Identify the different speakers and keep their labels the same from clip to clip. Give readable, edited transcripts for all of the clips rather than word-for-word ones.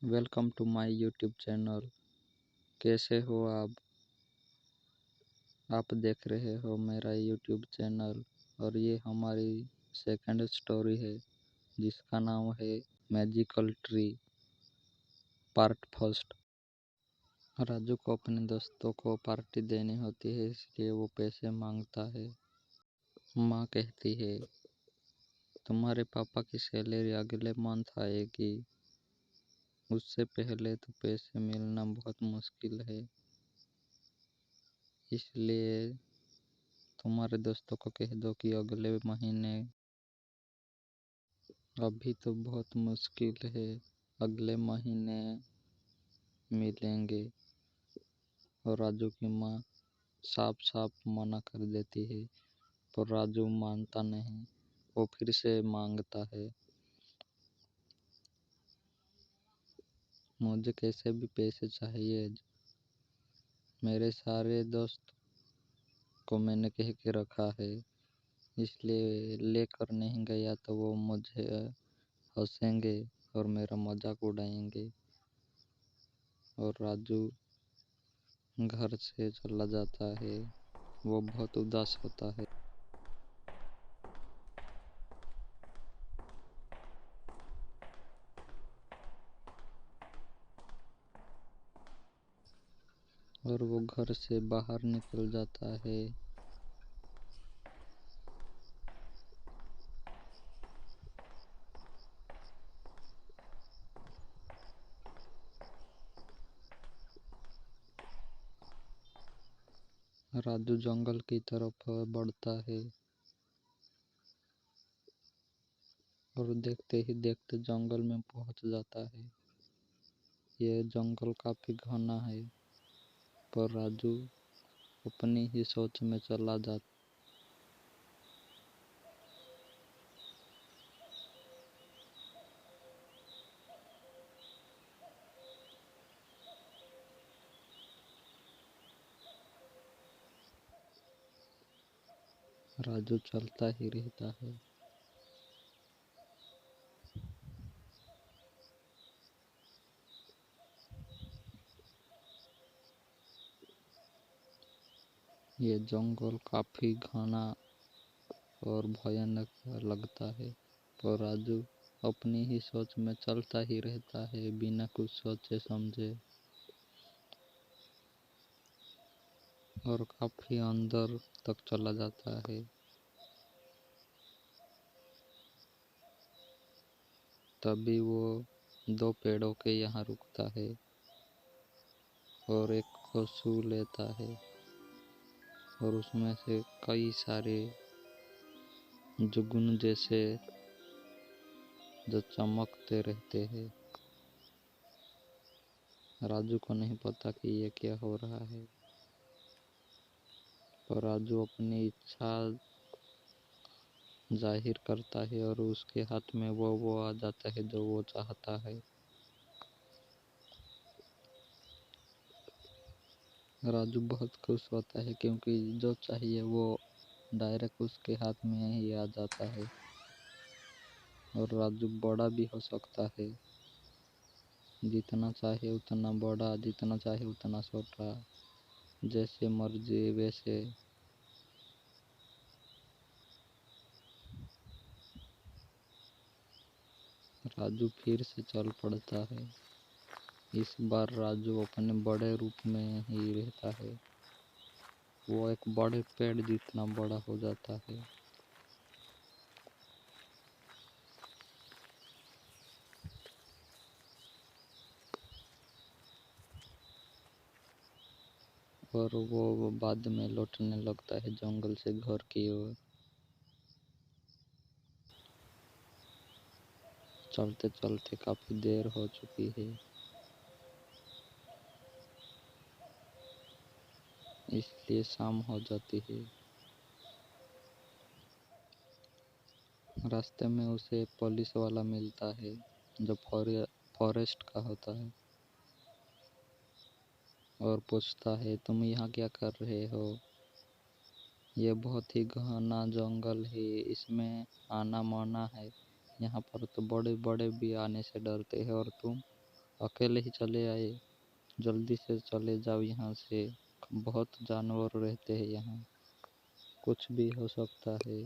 Speaker 1: Welcome to my YouTube channel. कैसे हो आप देख रहे हो मेरा यूट्यूब चैनल। और ये हमारी सेकंड स्टोरी है जिसका नाम है magical tree part first. Raju को अपने दोस्तों को पार्टी देनी होती है, इसलिए वो पैसे मांगता है। माँ कहती है, तुम्हारे पापा की सैलरी अगले मंथ आएगी, उससे पहले तो पैसे मिलना बहुत मुश्किल है, इसलिए तुम्हारे दोस्तों को कह दो कि अगले महीने। अभी तो बहुत मुश्किल है, अगले महीने मिलेंगे। और राजू की माँ साफ साफ मना कर देती है, पर राजू मानता नहीं। वो फिर से मांगता है, मुझे कैसे भी पैसे चाहिए। मेरे सारे दोस्त को मैंने कह के रखा है, इसलिए लेकर नहीं गया तो वो मुझे हंसेंगे और मेरा मजाक उड़ाएंगे। और राजू घर से चला जाता है। वो बहुत उदास होता है। और वो घर से बाहर निकल जाता है। राजू जंगल की तरफ बढ़ता है और देखते ही देखते जंगल में पहुंच जाता है। ये जंगल काफी घना है, पर राजू अपनी ही सोच में चला जाता। राजू चलता ही रहता है। ये जंगल काफी घना और भयानक लगता है, पर राजू अपनी ही सोच में चलता ही रहता है बिना कुछ सोचे समझे। और काफी अंदर तक चला जाता है। तभी वो दो पेड़ों के यहाँ रुकता है और एक को छू लेता है। और उसमें से कई सारे जुगनू जैसे जो चमकते रहते हैं। राजू को नहीं पता कि ये क्या हो रहा है, पर राजू अपनी इच्छा जाहिर करता है और उसके हाथ में वो आ जाता है जो वो चाहता है। राजू बहुत खुश होता है क्योंकि जो चाहिए वो डायरेक्ट उसके हाथ में ही आ जाता है। और राजू बड़ा भी हो सकता है, जितना चाहे उतना बड़ा, जितना चाहे उतना छोटा, जैसे मर्जी वैसे। राजू फिर से चल पड़ता है। इस बार राजू अपने बड़े रूप में ही रहता है। वो एक बड़े पेड़ जितना बड़ा हो जाता है। और वो बाद में लौटने लगता है जंगल से घर की ओर। चलते चलते काफी देर हो चुकी है, इसलिए शाम हो जाती है। रास्ते में उसे पुलिस वाला मिलता है जो फॉरेस्ट का होता है, और पूछता है, तुम यहाँ क्या कर रहे हो? ये बहुत ही घना जंगल है, इसमें आना मना है। यहाँ पर तो बड़े बड़े भी आने से डरते हैं, और तुम अकेले ही चले आए, जल्दी से चले जाओ यहाँ से, बहुत जानवर रहते हैं यहाँ, कुछ भी हो सकता है।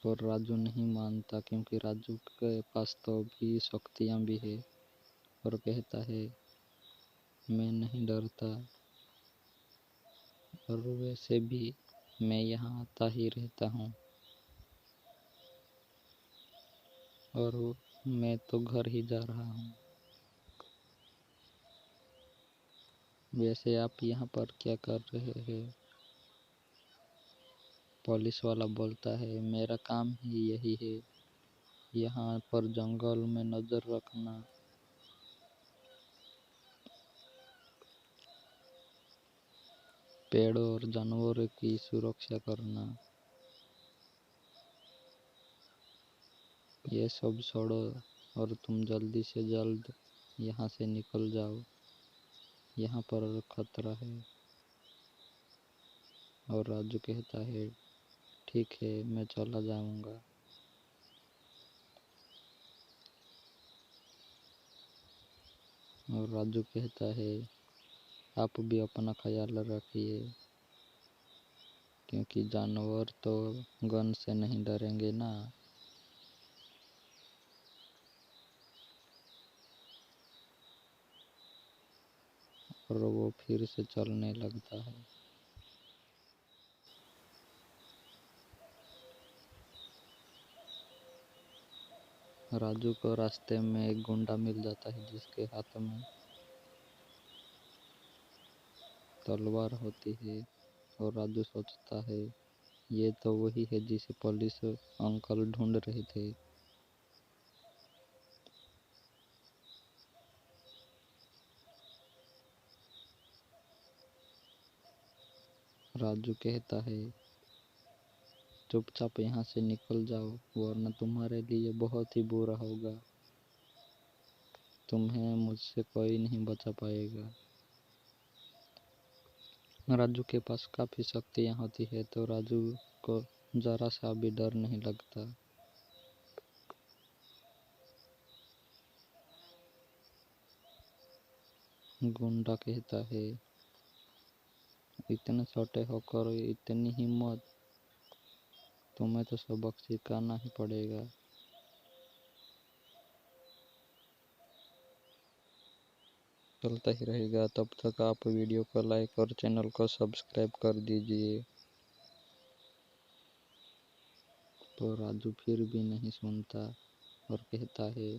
Speaker 1: पर राजू नहीं मानता, क्योंकि राजू के पास तो भी शक्तियाँ भी है, और कहता है मैं नहीं डरता, और वैसे भी मैं यहाँ आता ही रहता हूँ, और मैं तो घर ही जा रहा हूँ। वैसे आप यहाँ पर क्या कर रहे हैं? पुलिस वाला बोलता है मेरा काम ही यही है, यहाँ पर जंगल में नज़र रखना, पेड़ों और जानवरों की सुरक्षा करना। ये सब छोड़ो और तुम जल्दी से जल्द यहाँ से निकल जाओ, यहाँ पर खतरा है। और राजू कहता है ठीक है, मैं चला जाऊँगा। और राजू कहता है आप भी अपना ख्याल रखिए, क्योंकि जानवर तो गन से नहीं डरेंगे ना। और वो फिर से चलने लगता है। राजू को रास्ते में एक गुंडा मिल जाता है, जिसके हाथ में तलवार होती है। और राजू सोचता है ये तो वही है जिसे पुलिस अंकल ढूंढ रहे थे। राजू कहता है चुपचाप यहाँ से निकल जाओ, वरना तुम्हारे लिए बहुत ही बुरा होगा, तुम्हें मुझसे कोई नहीं बचा पाएगा। राजू के पास काफ़ी शक्तियाँ होती है, तो राजू को ज़रा सा भी डर नहीं लगता। गुंडा कहता है इतने छोटे होकर इतनी हिम्मत, तुम्हें तो सबक सिखाना ही पड़ेगा। चलता ही रहेगा, तब तक आप वीडियो को लाइक और चैनल को सब्सक्राइब कर दीजिए। तो राजू फिर भी नहीं सुनता और कहता है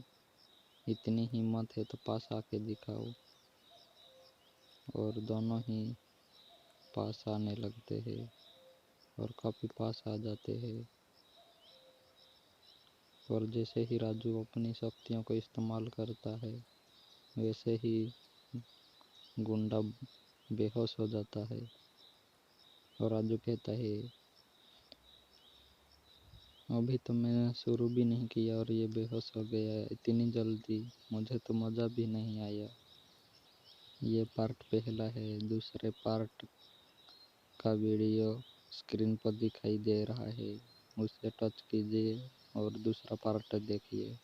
Speaker 1: इतनी हिम्मत है तो पास आके दिखाओ। और दोनों ही पास आने लगते हैं और काफ़ी पास आ जाते हैं। और जैसे ही राजू अपनी शक्तियों को इस्तेमाल करता है, वैसे ही गुंडा बेहोश हो जाता है। और राजू कहता है अभी तो मैंने शुरू भी नहीं किया और ये बेहोश हो गया है इतनी जल्दी, मुझे तो मज़ा भी नहीं आया। ये पार्ट पहला है, दूसरे पार्ट का वीडियो स्क्रीन पर दिखाई दे रहा है, उसे टच कीजिए और दूसरा पार्ट देखिए।